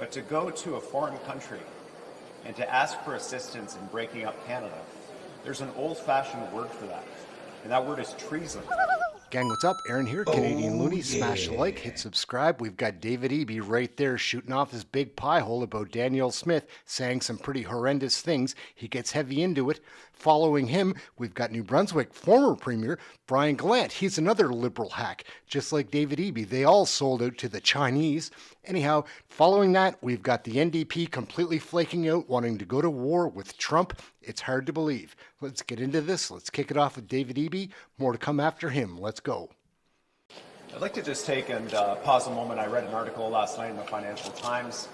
But to go to a foreign country and to ask for assistance in breaking up Canada, there's an old-fashioned word for that, and that word is treason. Gang, what's up? Aaron here, Canadian Looney. Smash the like, hit subscribe. We've got David Eby right there shooting off his big pie hole about Danielle Smith saying some pretty horrendous things. He gets heavy into it. Following him, we've got New Brunswick former Premier Brian Gallant. He's another liberal hack, just like David Eby. They all sold out to the Chinese. Anyhow, following that, we've got the NDP completely flaking out, wanting to go to war with Trump. It's hard to believe. Let's get into this. Let's kick it off with David Eby. More to come after him. Let's go. I'd like to just take and pause a moment. I read an article last night in the Financial Times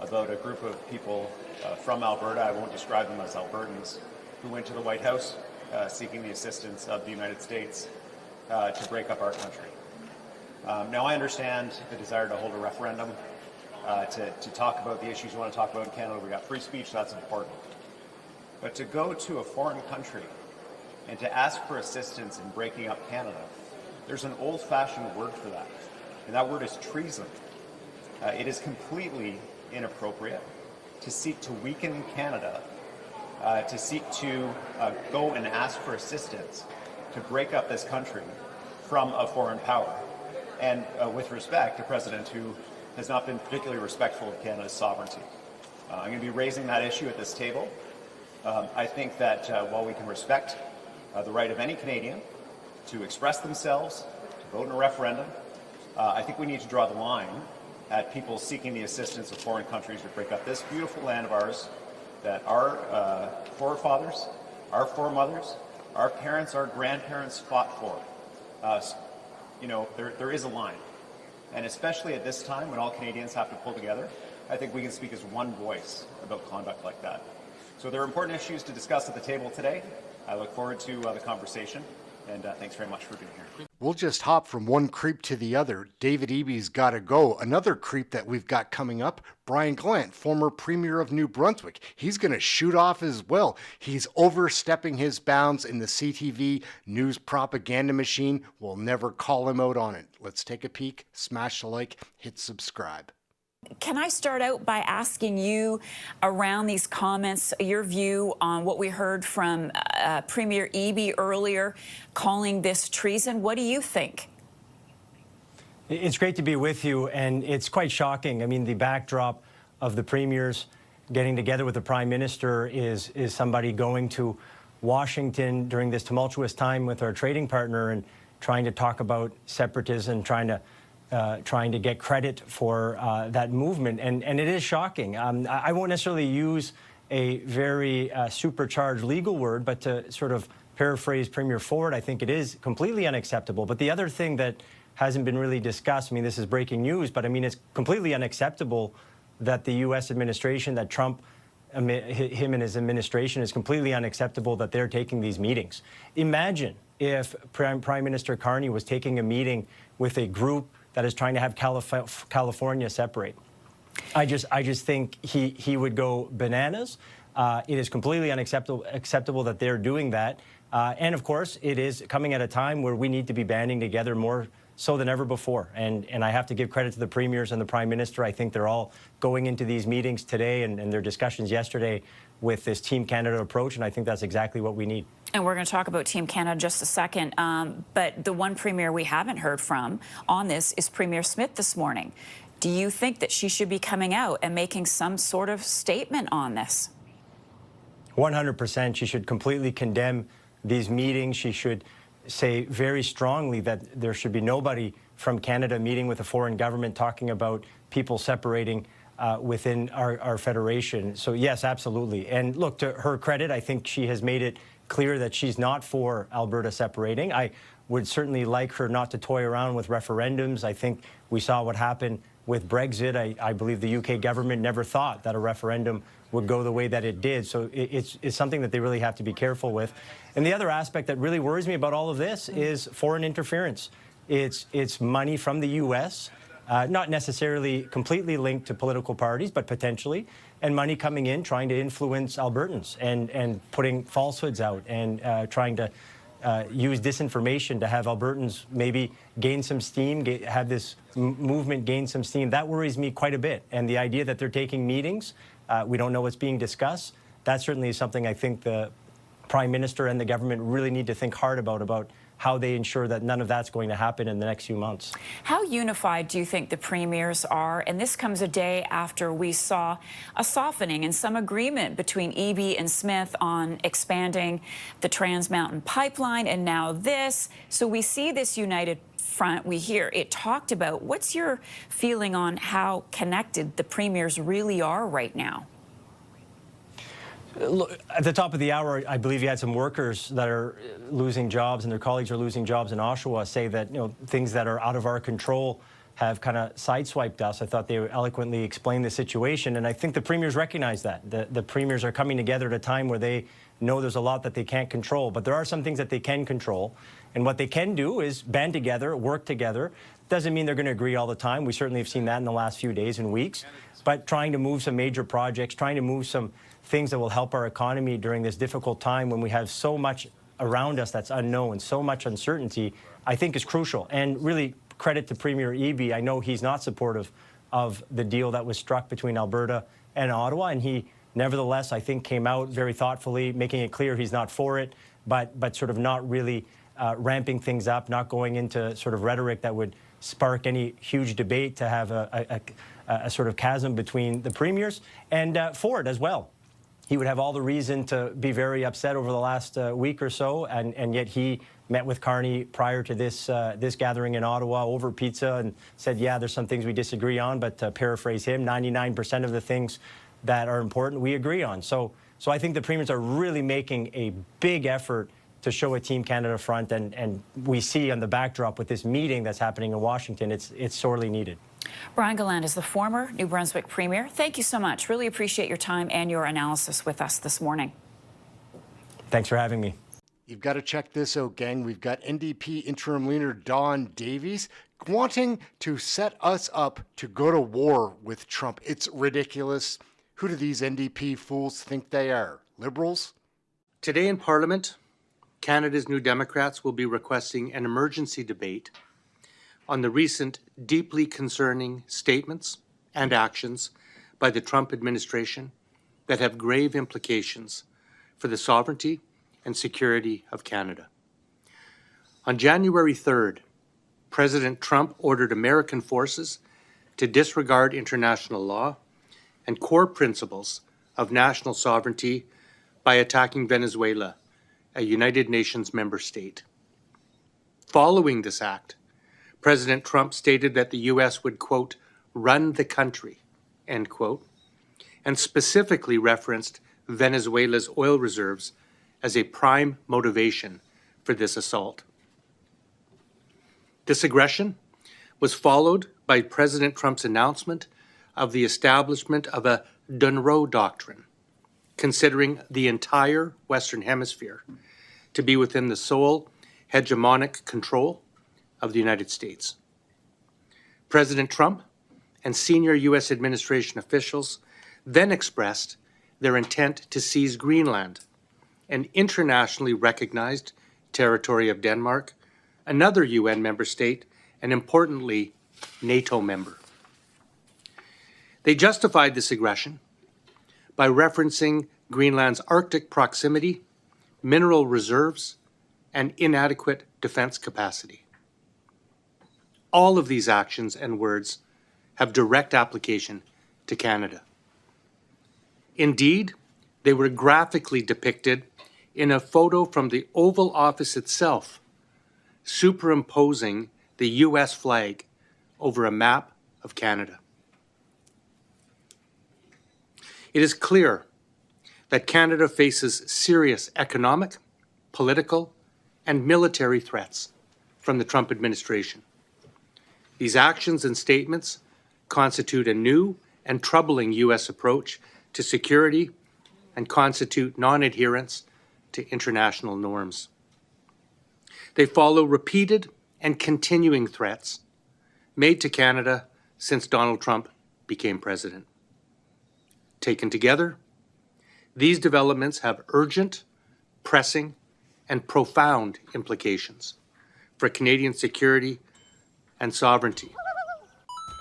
about a group of people from Alberta, I won't describe them as Albertans, who went to the White House seeking the assistance of the United States to break up our country. Now, I understand the desire to hold a referendum, to talk about the issues you want to talk about in Canada. We got free speech, that's important. But to go to a foreign country and to ask for assistance in breaking up Canada, there's an old-fashioned word for that, and that word is treason. It is completely inappropriate to seek to weaken Canada, to seek to go and ask for assistance to break up this country from a foreign power. And with respect, a president who has not been particularly respectful of Canada's sovereignty. I'm going to be raising that issue at this table. I think that while we can respect the right of any Canadian to express themselves, to vote in a referendum, I think we need to draw the line at people seeking the assistance of foreign countries to break up this beautiful land of ours that our forefathers, our foremothers, our parents, our grandparents fought for. You know, there is a line. And especially at this time when all Canadians have to pull together, I think we can speak as one voice about conduct like that. So there are important issues to discuss at the table today. I look forward to the conversation, and thanks very much for being here. We'll just hop from one creep to the other. David Eby's got to go. Another creep that we've got coming up, Brian Gallant, former Premier of New Brunswick. He's going to shoot off as well. He's overstepping his bounds in the CTV news propaganda machine. We'll never call him out on it. Let's take a peek, smash the like, hit subscribe. Can I start out by asking you around these comments, your view on what we heard from Premier Eby earlier, calling this treason? What do you think? It's great to be with you, and it's quite shocking. I mean, the backdrop of the premiers getting together with the Prime Minister is somebody going to Washington during this tumultuous time with our trading partner and trying to talk about separatism, trying to get credit for that movement, and it is shocking. I won't necessarily use a very supercharged legal word, but to sort of paraphrase Premier Ford, I think it is completely unacceptable. But the other thing that hasn't been really discussed, I mean, this is breaking news, but I mean, it's completely unacceptable that the U.S. administration, that Trump, him and his administration, is completely unacceptable that they're taking these meetings. Imagine if Prime Minister Carney was taking a meeting with a group that is trying to have California separate. I just think he would go bananas. It is completely unacceptable that they're doing that. And of course, it is coming at a time where we need to be banding together more so than ever before. And I have to give credit to the premiers and the Prime Minister. I think they're all going into these meetings today and their discussions yesterday with this Team Canada approach, and I think that's exactly what we need. And we're going to talk about Team Canada in just a second. But the one premier we haven't heard from on this is Premier Smith this morning. Do you think that she should be coming out and making some sort of statement on this? 100%. She should completely condemn these meetings. She should say very strongly that there should be nobody from Canada meeting with a foreign government talking about people separating within our federation. So yes, absolutely. And look, to her credit, I think she has made it clear that she's not for Alberta separating. I would certainly like her not to toy around with referendums. I think we saw what happened with Brexit. I believe the UK government never thought that a referendum would go the way that it did. So it's something that they really have to be careful with. And the other aspect that really worries me about all of this is foreign interference. It's money from the U.S., not necessarily completely linked to political parties, but potentially, and money coming in trying to influence Albertans and putting falsehoods out and trying to use disinformation to have Albertans maybe gain some steam, have this movement gain some steam. That worries me quite a bit. And the idea that they're taking meetings, we don't know what's being discussed, that certainly is something I think the Prime Minister and the government really need to think hard about how they ensure that none of that's going to happen in the next few months. How unified do you think the premiers are? And this comes a day after we saw a softening and some agreement between Eby and Smith on expanding the Trans Mountain Pipeline, and now this. So we see this united front. We hear it talked about. What's your feeling on how connected the premiers really are right now? Look, at the top of the hour, I believe you had some workers that are losing jobs and their colleagues are losing jobs in Oshawa say that, things that are out of our control have kind of sideswiped us. I thought they eloquently explained the situation, and I think the premiers recognize that. The premiers are coming together at a time where they know there's a lot that they can't control, but there are some things that they can control, and what they can do is band together, work together. Doesn't mean they're going to agree all the time. We certainly have seen that in the last few days and weeks, but trying to move some major projects, trying to move some things that will help our economy during this difficult time when we have so much around us that's unknown, so much uncertainty, I think is crucial. And really, credit to Premier Eby. I know he's not supportive of the deal that was struck between Alberta and Ottawa, and he nevertheless, I think, came out very thoughtfully, making it clear he's not for it, but sort of not really ramping things up, not going into sort of rhetoric that would spark any huge debate to have a sort of chasm between the premiers, and Ford as well. He would have all the reason to be very upset over the last week or so, and yet he met with Carney prior to this gathering in Ottawa over pizza and said, yeah, there's some things we disagree on, but to paraphrase him, 99% of the things that are important we agree on. So I think the premiers are really making a big effort to show a Team Canada front, and we see on the backdrop with this meeting that's happening in Washington, it's sorely needed. Brian Gallant is the former New Brunswick Premier. Thank you so much. Really appreciate your time and your analysis with us this morning. Thanks for having me. You've got to check this out, gang. We've got NDP interim leader Don Davies wanting to set us up to go to war with Trump. It's ridiculous. Who do these NDP fools think they are? Liberals? Today in Parliament, Canada's New Democrats will be requesting an emergency debate on the recent deeply concerning statements and actions by the Trump administration that have grave implications for the sovereignty and security of Canada. On January 3rd, President Trump ordered American forces to disregard international law and core principles of national sovereignty by attacking Venezuela, a United Nations member state. Following this act, President Trump stated that the U.S. would, quote, run the country, end quote, and specifically referenced Venezuela's oil reserves as a prime motivation for this assault. This aggression was followed by President Trump's announcement of the establishment of a Dunro Doctrine, considering the entire Western Hemisphere to be within the sole hegemonic control of the United States. President Trump and senior U.S. administration officials then expressed their intent to seize Greenland, an internationally recognized territory of Denmark, another UN member state, and importantly, NATO member. They justified this aggression by referencing Greenland's Arctic proximity, mineral reserves, and inadequate defense capacity. All of these actions and words have direct application to Canada. Indeed, they were graphically depicted in a photo from the Oval Office itself, superimposing the U.S. flag over a map of Canada. It is clear that Canada faces serious economic, political, and military threats from the Trump administration. These actions and statements constitute a new and troubling U.S. approach to security and constitute non-adherence to international norms. They follow repeated and continuing threats made to Canada since Donald Trump became president. Taken together, these developments have urgent, pressing, and profound implications for Canadian security and sovereignty.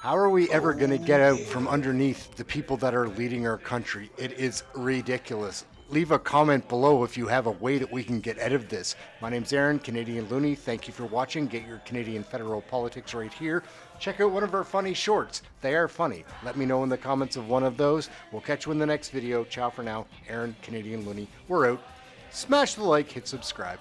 How are we ever going to get out from underneath the people that are leading our country? It is ridiculous. Leave a comment below if you have a way that we can get out of this. My name's Aaron, Canadian Looney. Thank you for watching. Get your Canadian federal politics right here. Check out one of our funny shorts. They are funny. Let me know in the comments of one of those. We'll catch you in the next video. Ciao for now. Aaron, Canadian Looney. We're out. Smash the like, hit subscribe.